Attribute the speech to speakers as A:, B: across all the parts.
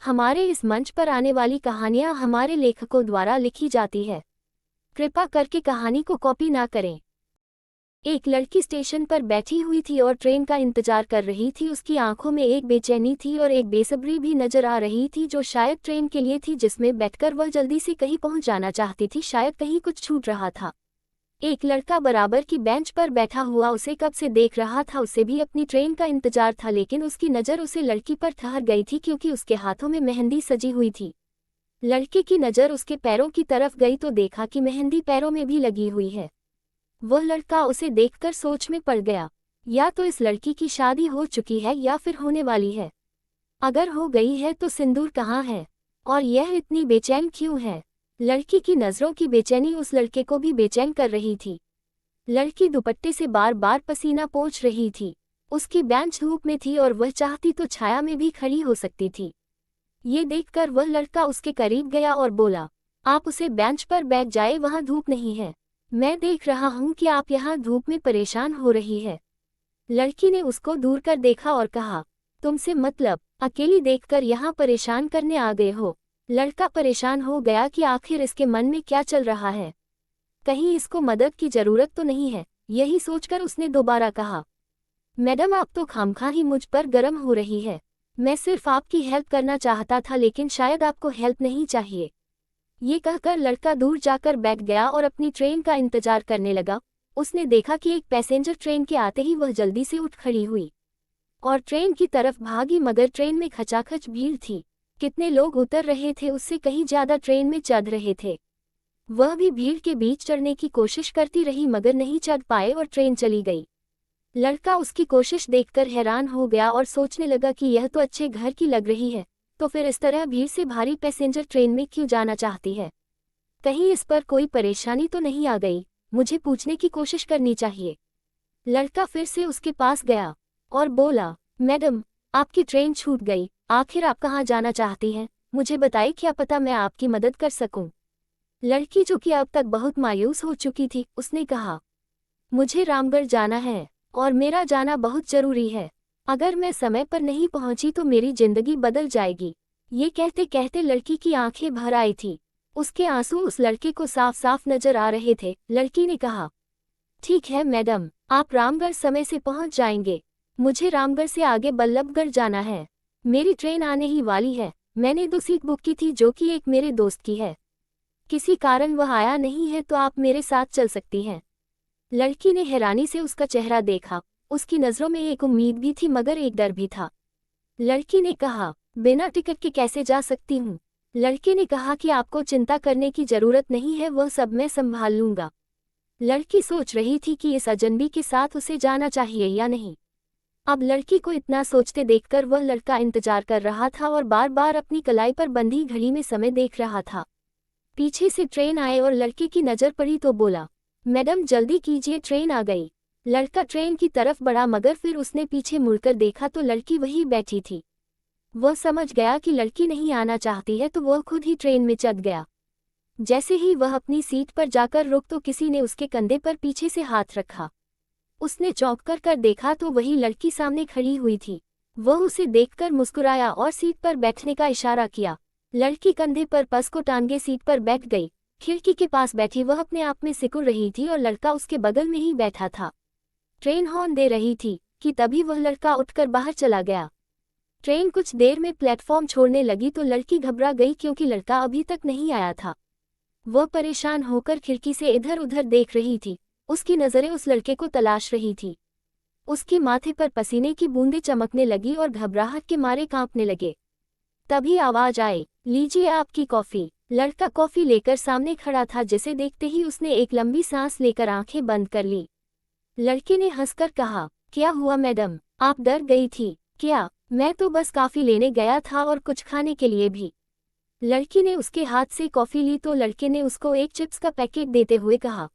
A: हमारे इस मंच पर आने वाली कहानियाँ हमारे लेखकों द्वारा लिखी जाती है। कृपा करके कहानी को कॉपी ना करें। एक लड़की स्टेशन पर बैठी हुई थी और ट्रेन का इंतजार कर रही थी। उसकी आंखों में एक बेचैनी थी और एक बेसब्री भी नजर आ रही थी, जो शायद ट्रेन के लिए थी जिसमें बैठकर वह जल्दी से कहीं पहुंच जाना चाहती थी। शायद कहीं कुछ छूट रहा था। एक लड़का बराबर की बेंच पर बैठा हुआ उसे कब से देख रहा था। उसे भी अपनी ट्रेन का इंतजार था, लेकिन उसकी नज़र उसे लड़की पर ठहर गई थी क्योंकि उसके हाथों में मेहंदी सजी हुई थी। लड़के की नज़र उसके पैरों की तरफ गई तो देखा कि मेहंदी पैरों में भी लगी हुई है। वह लड़का उसे देखकर सोच में पड़ गया, या तो इस लड़की की शादी हो चुकी है या फिर होने वाली है। अगर हो गई है तो सिंदूर कहाँ है, और यह इतनी बेचैन क्यों है। लड़की की नज़रों की बेचैनी उस लड़के को भी बेचैन कर रही थी। लड़की दुपट्टे से बार बार पसीना पोंछ रही थी। उसकी बेंच धूप में थी और वह चाहती तो छाया में भी खड़ी हो सकती थी। ये देखकर वह लड़का उसके करीब गया और बोला, आप उसे बेंच पर बैठ जाए, वहाँ धूप नहीं है। मैं देख रहा हूँ कि आप यहाँ धूप में परेशान हो रही है। लड़की ने उसको दूर कर देखा और कहा, तुमसे मतलब, अकेली देखकर यहाँ परेशान करने आ गए हो। लड़का परेशान हो गया कि आखिर इसके मन में क्या चल रहा है, कहीं इसको मदद की जरूरत तो नहीं है। यही सोचकर उसने दोबारा कहा, मैडम आप तो खामखा ही मुझ पर गर्म हो रही है। मैं सिर्फ आपकी हेल्प करना चाहता था, लेकिन शायद आपको हेल्प नहीं चाहिए। ये कहकर लड़का दूर जाकर बैठ गया और अपनी ट्रेन का इंतजार करने लगा। उसने देखा कि एक पैसेंजर ट्रेन के आते ही वह जल्दी से उठ खड़ी हुई और ट्रेन की तरफ भागी, मगर ट्रेन में खचाखच भीड़ थी। कितने लोग उतर रहे थे, उससे कहीं ज्यादा ट्रेन में चढ़ रहे थे। वह भी भीड़ के बीच चढ़ने की कोशिश करती रही मगर नहीं चढ़ पाए और ट्रेन चली गई। लड़का उसकी कोशिश देखकर हैरान हो गया और सोचने लगा कि यह तो अच्छे घर की लग रही है, तो फिर इस तरह भीड़ से भारी पैसेंजर ट्रेन में क्यों जाना चाहती है। कहीं इस पर कोई परेशानी तो नहीं आ गई, मुझे पूछने की कोशिश करनी चाहिए। लड़का फिर से उसके पास गया और बोला, मैडम आपकी ट्रेन छूट गई, आखिर आप कहाँ जाना चाहती हैं, मुझे बताइए, क्या पता मैं आपकी मदद कर सकूं। लड़की जो कि अब तक बहुत मायूस हो चुकी थी, उसने कहा, मुझे रामगढ़ जाना है और मेरा जाना बहुत जरूरी है। अगर मैं समय पर नहीं पहुंची तो मेरी जिंदगी बदल जाएगी। ये कहते कहते लड़की की आंखें भर आई थी। उसके आंसू उस लड़के को साफ साफ नजर आ रहे थे। लड़की ने कहा, ठीक है मैडम, आप रामगढ़ समय से पहुंच जाएंगे। मुझे रामगढ़ से आगे बल्लभगढ़ जाना है। मेरी ट्रेन आने ही वाली है। मैंने 2 सीट बुक की थी जो कि एक मेरे दोस्त की है। किसी कारण वह आया नहीं है तो आप मेरे साथ चल सकती हैं। लड़की ने हैरानी से उसका चेहरा देखा। उसकी नज़रों में एक उम्मीद भी थी मगर एक डर भी था। लड़की ने कहा, बिना टिकट के कैसे जा सकती हूँ। लड़के ने कहा कि आपको चिंता करने की जरूरत नहीं है, वह सब मैं संभाल लूंगा। लड़की सोच रही थी कि इस अजनबी के साथ उसे जाना चाहिए या नहीं। अब लड़की को इतना सोचते देखकर वह लड़का इंतजार कर रहा था और बार बार अपनी कलाई पर बंधी घड़ी में समय देख रहा था। पीछे से ट्रेन आए और लड़के की नज़र पड़ी तो बोला, मैडम जल्दी कीजिए, ट्रेन आ गई। लड़का ट्रेन की तरफ बढ़ा मगर फिर उसने पीछे मुड़कर देखा तो लड़की वहीं बैठी थी। वह समझ गया कि लड़की नहीं आना चाहती है तो वह खुद ही ट्रेन में चढ़ गया। जैसे ही वह अपनी सीट पर जाकर रुक तो किसी ने उसके कंधे पर पीछे से हाथ रखा। उसने चौंक कर देखा तो वही लड़की सामने खड़ी हुई थी। वह उसे देखकर मुस्कुराया और सीट पर बैठने का इशारा किया। लड़की कंधे पर पर्स को टांगे सीट पर बैठ गई। खिड़की के पास बैठी वह अपने आप में सिकुड़ रही थी और लड़का उसके बगल में ही बैठा था। ट्रेन हॉर्न दे रही थी कि तभी वह लड़का उठकर बाहर चला गया। ट्रेन कुछ देर में प्लेटफॉर्म छोड़ने लगी तो लड़की घबरा गई क्योंकि लड़का अभी तक नहीं आया था। वह परेशान होकर खिड़की से इधर उधर देख रही थी। उसकी नज़रें उस लड़के को तलाश रही थी। उसके माथे पर पसीने की बूंदें चमकने लगी और घबराहट के मारे कांपने लगे। तभी आवाज आई, लीजिए आपकी कॉफी। लड़का कॉफी लेकर सामने खड़ा था, जिसे देखते ही उसने एक लंबी सांस लेकर आंखें बंद कर ली। लड़के ने हंसकर कहा, क्या हुआ मैडम, आप डर गई थी क्या। मैं तो बस कॉफी लेने गया था और कुछ खाने के लिए भी। लड़की ने उसके हाथ से कॉफी ली तो लड़के ने उसको एक चिप्स का पैकेट देते हुए कहा,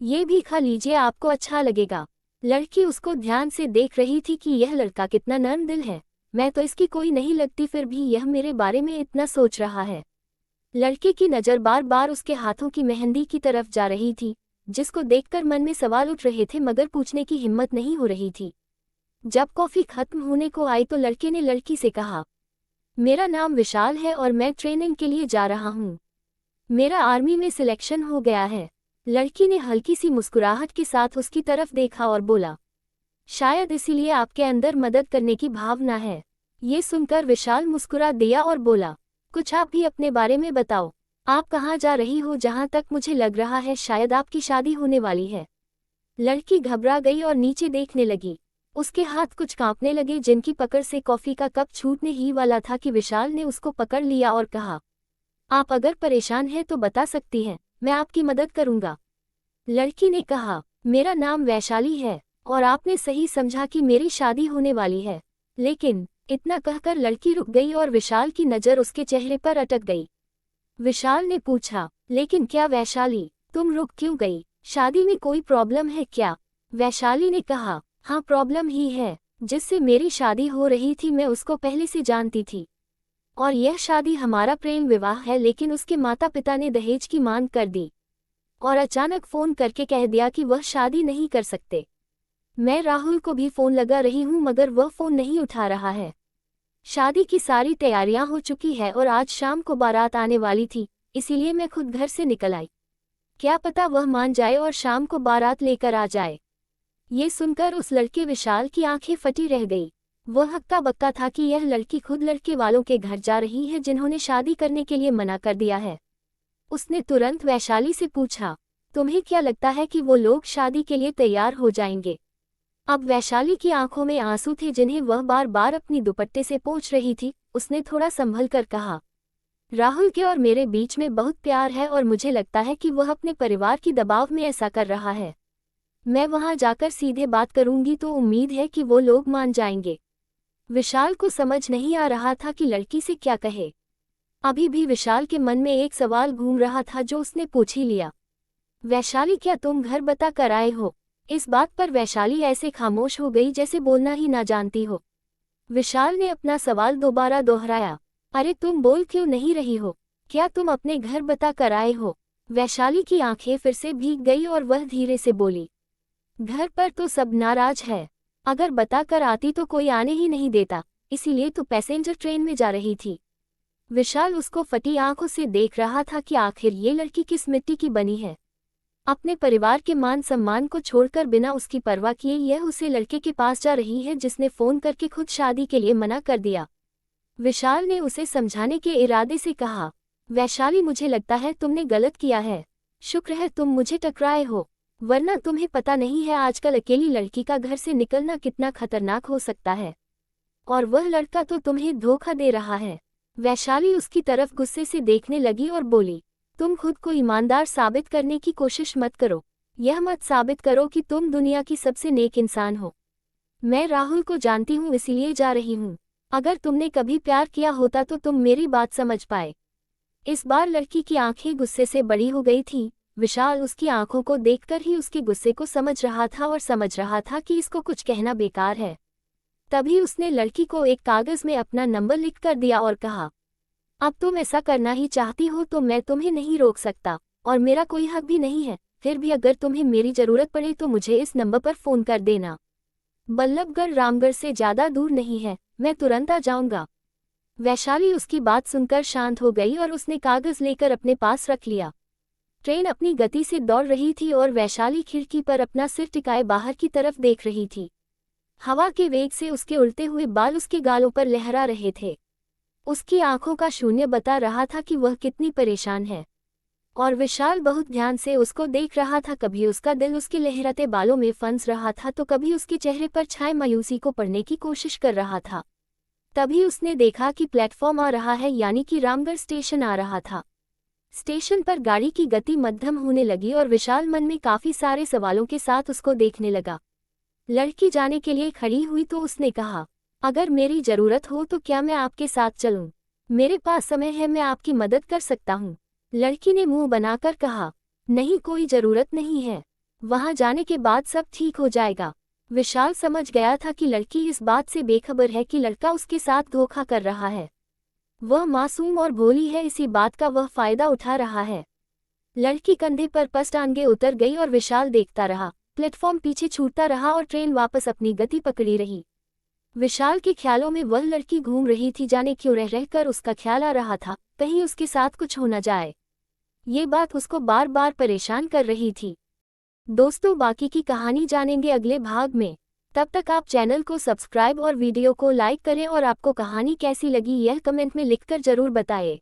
A: ये भी खा लीजिए, आपको अच्छा लगेगा। लड़की उसको ध्यान से देख रही थी कि यह लड़का कितना नर्म दिल है। मैं तो इसकी कोई नहीं लगती, फिर भी यह मेरे बारे में इतना सोच रहा है। लड़के की नज़र बार बार उसके हाथों की मेहंदी की तरफ जा रही थी, जिसको देखकर मन में सवाल उठ रहे थे मगर पूछने की हिम्मत नहीं हो रही थी। जब कॉफी खत्म होने को आई तो लड़के ने लड़की से कहा, मेरा नाम विशाल है और मैं ट्रेनिंग के लिए जा रहा हूँ। मेरा आर्मी में सिलेक्शन हो गया है। लड़की ने हल्की सी मुस्कुराहट के साथ उसकी तरफ देखा और बोला, शायद इसीलिए आपके अंदर मदद करने की भावना है। ये सुनकर विशाल मुस्कुरा दिया और बोला, कुछ आप भी अपने बारे में बताओ। आप कहाँ जा रही हो? जहाँ तक मुझे लग रहा है शायद आपकी शादी होने वाली है। लड़की घबरा गई और नीचे देखने लगी। उसके हाथ कुछ कांपने लगे, जिनकी पकड़ से कॉफी का कप छूटने ही वाला था कि विशाल ने उसको पकड़ लिया और कहा, आप अगर परेशान हैं तो बता सकती हैं, मैं आपकी मदद करूंगा। लड़की ने कहा, मेरा नाम वैशाली है और आपने सही समझा कि मेरी शादी होने वाली है। लेकिन इतना कहकर लड़की रुक गई और विशाल की नज़र उसके चेहरे पर अटक गई। विशाल ने पूछा, लेकिन क्या वैशाली, तुम रुक क्यों गई? शादी में कोई प्रॉब्लम है क्या? वैशाली ने कहा, हाँ प्रॉब्लम ही है। जिससे मेरी शादी हो रही थी मैं उसको पहले से जानती थी और यह शादी हमारा प्रेम विवाह है, लेकिन उसके माता पिता ने दहेज की मांग कर दी और अचानक फ़ोन करके कह दिया कि वह शादी नहीं कर सकते। मैं राहुल को भी फ़ोन लगा रही हूँ मगर वह फ़ोन नहीं उठा रहा है। शादी की सारी तैयारियां हो चुकी है और आज शाम को बारात आने वाली थी, इसीलिए मैं खुद घर से निकल आई। क्या पता वह मान जाए और शाम को बारात लेकर आ जाए। ये सुनकर उस लड़के विशाल की आंखें फटी रह गई। वह हक्का बक्का था कि यह लड़की खुद लड़के वालों के घर जा रही है जिन्होंने शादी करने के लिए मना कर दिया है। उसने तुरंत वैशाली से पूछा, तुम्हें क्या लगता है कि वो लोग शादी के लिए तैयार हो जाएंगे? अब वैशाली की आंखों में आंसू थे जिन्हें वह बार बार अपनी दुपट्टे से पोंछ रही थी। उसने थोड़ा संभल कर कहा, राहुल के और मेरे बीच में बहुत प्यार है और मुझे लगता है कि वह अपने परिवार की दबाव में ऐसा कर रहा है। मैं वहां जाकर सीधे बात करूंगी तो उम्मीद है कि वो लोग मान जाएंगे। विशाल को समझ नहीं आ रहा था कि लड़की से क्या कहे। अभी भी विशाल के मन में एक सवाल घूम रहा था जो उसने पूछ ही लिया, वैशाली क्या तुम घर बता कर आए हो? इस बात पर वैशाली ऐसे खामोश हो गई जैसे बोलना ही ना जानती हो। विशाल ने अपना सवाल दोबारा दोहराया, अरे तुम बोल क्यों नहीं रही हो? क्या तुम अपने घर बता कर आए हो? वैशाली की आंखें फिर से भीग गई और वह धीरे से बोली, घर पर तो सब नाराज है। अगर बता कर आती तो कोई आने ही नहीं देता, इसीलिए तो पैसेंजर ट्रेन में जा रही थी। विशाल उसको फटी आंखों से देख रहा था कि आखिर ये लड़की किस मिट्टी की बनी है। अपने परिवार के मान सम्मान को छोड़कर बिना उसकी परवाह किए यह उसे लड़के के पास जा रही है जिसने फ़ोन करके खुद शादी के लिए मना कर दिया। विशाल ने उसे समझाने के इरादे से कहा, वैशाली मुझे लगता है तुमने गलत किया है। शुक्र है तुम मुझे टकराए हो, वरना तुम्हें पता नहीं है आजकल अकेली लड़की का घर से निकलना कितना खतरनाक हो सकता है। और वह लड़का तो तुम्हें धोखा दे रहा है। वैशाली उसकी तरफ गुस्से से देखने लगी और बोली, तुम खुद को ईमानदार साबित करने की कोशिश मत करो। यह मत साबित करो कि तुम दुनिया की सबसे नेक इंसान हो। मैं राहुल को जानती हूँ इसीलिए जा रही हूँ। अगर तुमने कभी प्यार किया होता तो तुम मेरी बात समझ पाए। इस बार लड़की की आंखें गुस्से से बड़ी हो गई थीं। विशाल उसकी आंखों को देखकर ही उसके गुस्से को समझ रहा था और समझ रहा था कि इसको कुछ कहना बेकार है। तभी उसने लड़की को एक कागज में अपना नंबर लिखकर दिया और कहा, अब तुम ऐसा करना ही चाहती हो तो मैं तुम्हें नहीं रोक सकता और मेरा कोई हक भी नहीं है। फिर भी अगर तुम्हें मेरी ज़रूरत पड़े तो मुझे इस नंबर पर फ़ोन कर देना। बल्लभगढ़ रामगढ़ से ज़्यादा दूर नहीं है, मैं तुरंत आ जाऊंगा। वैशाली उसकी बात सुनकर शांत हो गई और उसने कागज़ लेकर अपने पास रख लिया। ट्रेन अपनी गति से दौड़ रही थी और वैशाली खिड़की पर अपना सिर टिकाए बाहर की तरफ देख रही थी। हवा के वेग से उसके उल्टे हुए बाल उसके गालों पर लहरा रहे थे। उसकी आंखों का शून्य बता रहा था कि वह कितनी परेशान है और विशाल बहुत ध्यान से उसको देख रहा था। कभी उसका दिल उसके लहराते बालों में फंस रहा था तो कभी उसके चेहरे पर छाए मायूसी को पढ़ने की कोशिश कर रहा था। तभी उसने देखा कि प्लेटफॉर्म आ रहा है, यानी कि रामगढ़ स्टेशन आ रहा था। स्टेशन पर गाड़ी की गति मध्यम होने लगी और विशाल मन में काफ़ी सारे सवालों के साथ उसको देखने लगा। लड़की जाने के लिए खड़ी हुई तो उसने कहा, अगर मेरी ज़रूरत हो तो क्या मैं आपके साथ चलूं? मेरे पास समय है, मैं आपकी मदद कर सकता हूं। लड़की ने मुंह बनाकर कहा, नहीं कोई ज़रूरत नहीं है, वहां जाने के बाद सब ठीक हो जाएगा। विशाल समझ गया था कि लड़की इस बात से बेखबर है कि लड़का उसके साथ धोखा कर रहा है। वह मासूम और भोली है, इसी बात का वह फ़ायदा उठा रहा है। लड़की कंधे पर पस्त टांगे उतर गई और विशाल देखता रहा। प्लेटफॉर्म पीछे छूटता रहा और ट्रेन वापस अपनी गति पकड़ी रही। विशाल के ख्यालों में वह लड़की घूम रही थी, जाने क्यों रह रहकर उसका ख्याल आ रहा था, कहीं उसके साथ कुछ हो न जाए। ये बात उसको बार बार परेशान कर रही थी। दोस्तों, बाकी की कहानी जानेंगे अगले भाग में। तब तक आप चैनल को सब्सक्राइब और वीडियो को लाइक करें और आपको कहानी कैसी लगी यह कमेंट में लिखकर जरूर बताएं।